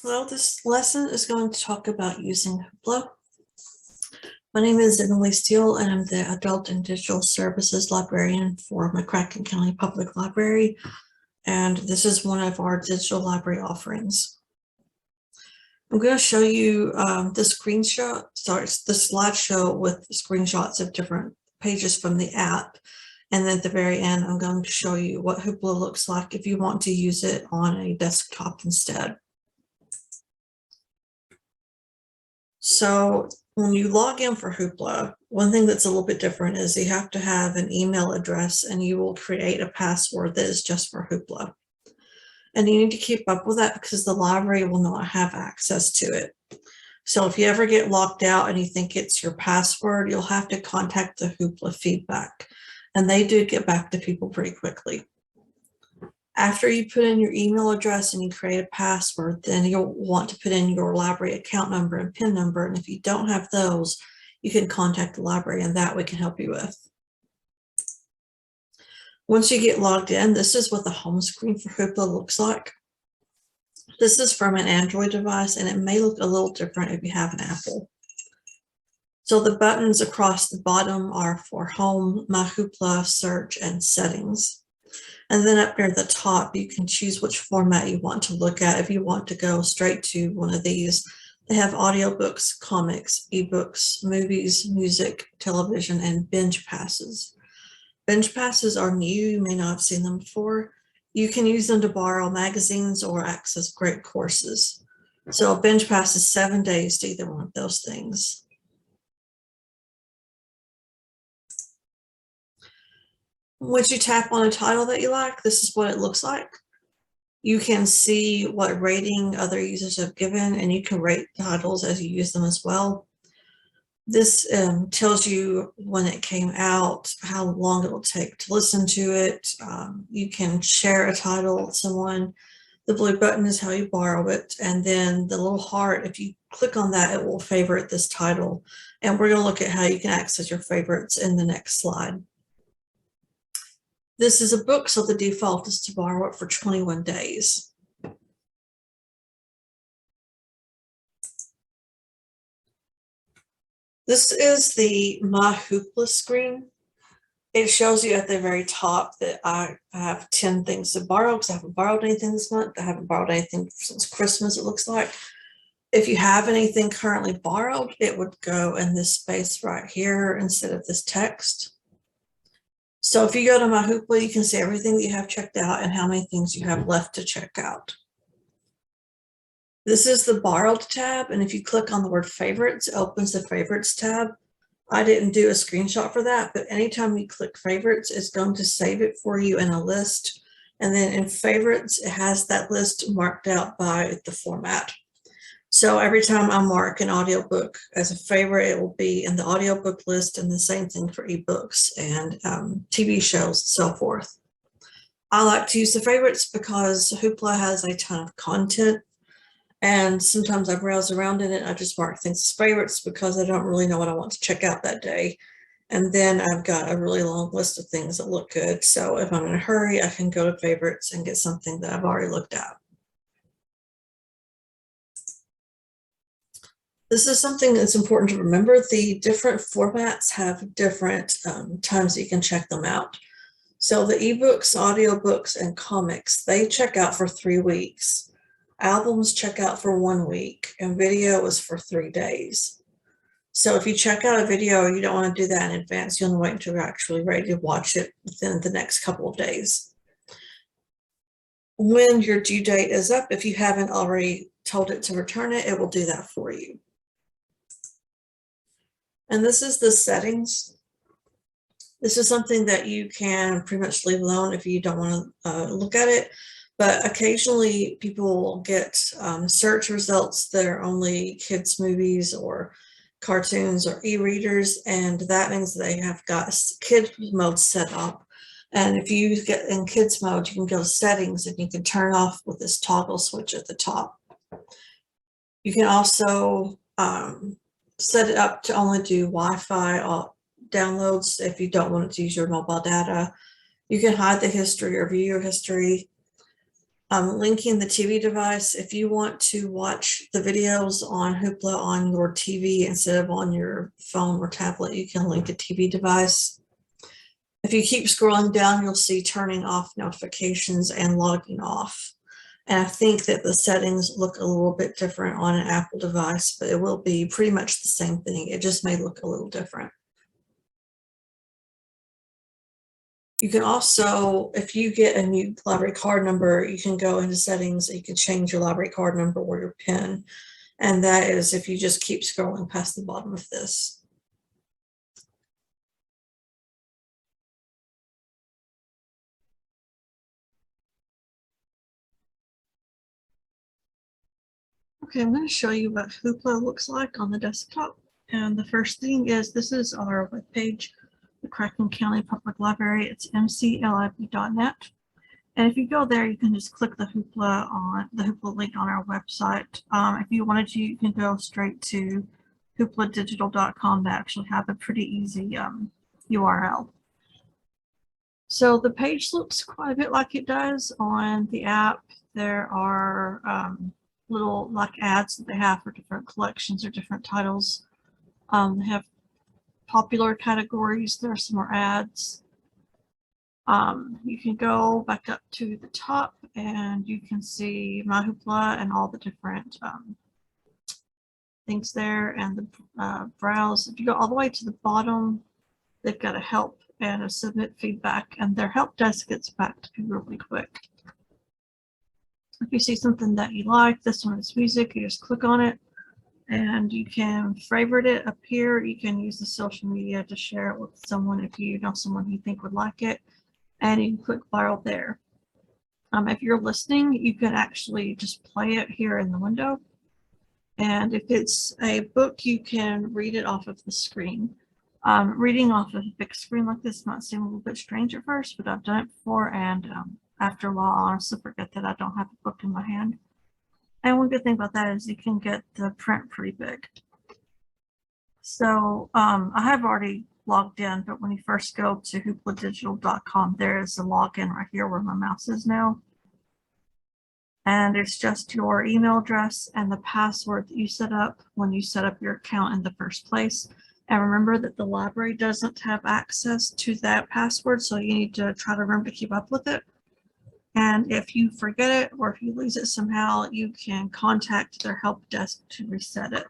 Well, this lesson is going to talk about using Hoopla. My name is Emily Steele, and I'm the Adult and Digital Services Librarian for McCracken County Public Library, and this is one of our digital library offerings. I'm going to show you the slideshow with screenshots of different pages from the app, and then at the very end, I'm going to show you what Hoopla looks like if you want to use it on a desktop instead. So when you log in for Hoopla, one thing that's a little bit different is you have to have an email address and you will create a password that is just for Hoopla. And you need to keep up with that because the library will not have access to it. So if you ever get locked out and you think it's your password, you'll have to contact the Hoopla feedback. And they do get back to people pretty quickly. After you put in your email address and you create a password, then you'll want to put in your library account number and PIN number. And if you don't have those, you can contact the library and that we can help you with. Once you get logged in, this is what the home screen for Hoopla looks like. This is from an Android device and it may look a little different if you have an Apple. So the buttons across the bottom are for Home, My Hoopla, Search, and Settings. And then up near the top, you can choose which format you want to look at. If you want to go straight to one of these, they have audiobooks, comics, ebooks, movies, music, television, and binge passes. Binge passes are new. You may not have seen them before. You can use them to borrow magazines or access great courses. So a binge pass is 7 days to either one of those things. Once you tap on a title that you like, this is what it looks like. You can see what rating other users have given, and you can rate titles as you use them as well. This tells you when it came out, how long it will take to listen to it. You can share a title with someone. The blue button is how you borrow it. And then the little heart, if you click on that, it will favorite this title. And we're going to look at how you can access your favorites in the next slide. This is a book, so the default is to borrow it for 21 days. This is the My Hoopla screen. It shows you at the very top that I have 10 things to borrow because I haven't borrowed anything this month. I haven't borrowed anything since Christmas, it looks like. If you have anything currently borrowed, it would go in this space right here instead of this text. So if you go to My Hoopla, you can see everything that you have checked out and how many things you have left to check out. This is the borrowed tab, and if you click on the word favorites, it opens the favorites tab. I didn't do a screenshot for that, but anytime you click favorites, it's going to save it for you in a list. And then in favorites, it has that list marked out by the format. So every time I mark an audiobook as a favorite, it will be in the audiobook list, and the same thing for ebooks and TV shows and so forth. I like to use the favorites because Hoopla has a ton of content, and sometimes I browse around in it. I just mark things as favorites because I don't really know what I want to check out that day. And then I've got a really long list of things that look good. So if I'm in a hurry, I can go to favorites and get something that I've already looked at. This is something that's important to remember. The different formats have different times that you can check them out. So the ebooks, audiobooks, and comics, they check out for 3 weeks. Albums check out for 1 week, and video is for 3 days. So if you check out a video, you don't want to do that in advance. You want to wait until you're actually ready to watch it within the next couple of days. When your due date is up, if you haven't already told it to return it, it will do that for you. And this is the settings. This is something that you can pretty much leave alone if you don't want to look at it. But occasionally people will get search results that are only kids' movies or cartoons or e-readers, and that means they have got kids mode set up. And if you get in kids mode, you can go to settings and you can turn off with this toggle switch at the top. You can also set it up to only do Wi-Fi downloads if you don't want to use your mobile data. You can hide the history or view your history. I'm linking the TV device. If you want to watch the videos on Hoopla on your TV instead of on your phone or tablet, you can link a TV device. If you keep scrolling down, you'll see turning off notifications and logging off. And I think that the settings look a little bit different on an Apple device, but it will be pretty much the same thing. It just may look a little different. You can also, if you get a new library card number, you can go into settings, you can change your library card number or your PIN. And that is if you just keep scrolling past the bottom of this. Okay, I'm going to show you what Hoopla looks like on the desktop. And the first thing is, this is our webpage, the Crackling County Public Library. It's mclib.net. And if you go there, you can just click the Hoopla link on our website. If you wanted to, you can go straight to hoopladigital.com. They actually have a pretty easy URL. So the page looks quite a bit like it does on the app. There are little like ads that they have for different collections or different titles. They have popular categories. There are some more ads. You can go back up to the top and you can see My Hoopla and all the different things there, and the browse. If you go all the way to the bottom, they've got a help and a submit feedback, and their help desk gets back to you really quick. If you see something that you like, this one is music, you just click on it and you can favorite it up here. You can use the social media to share it with someone if you know someone you think would like it, and you can click viral there. If you're listening, you can actually just play it here in the window. And if it's a book, you can read it off of the screen. Reading off of a big screen like this might seem a little bit strange at first, but I've done it before, and after a while, I honestly forget that I don't have a book in my hand. And one good thing about that is you can get the print pretty big. So I have already logged in, but when you first go to hoopladigital.com, there is a login right here where my mouse is now. And it's just your email address and the password that you set up when you set up your account in the first place. And remember that the library doesn't have access to that password, so you need to try to remember to keep up with it. And if you forget it or if you lose it somehow, you can contact their help desk to reset it.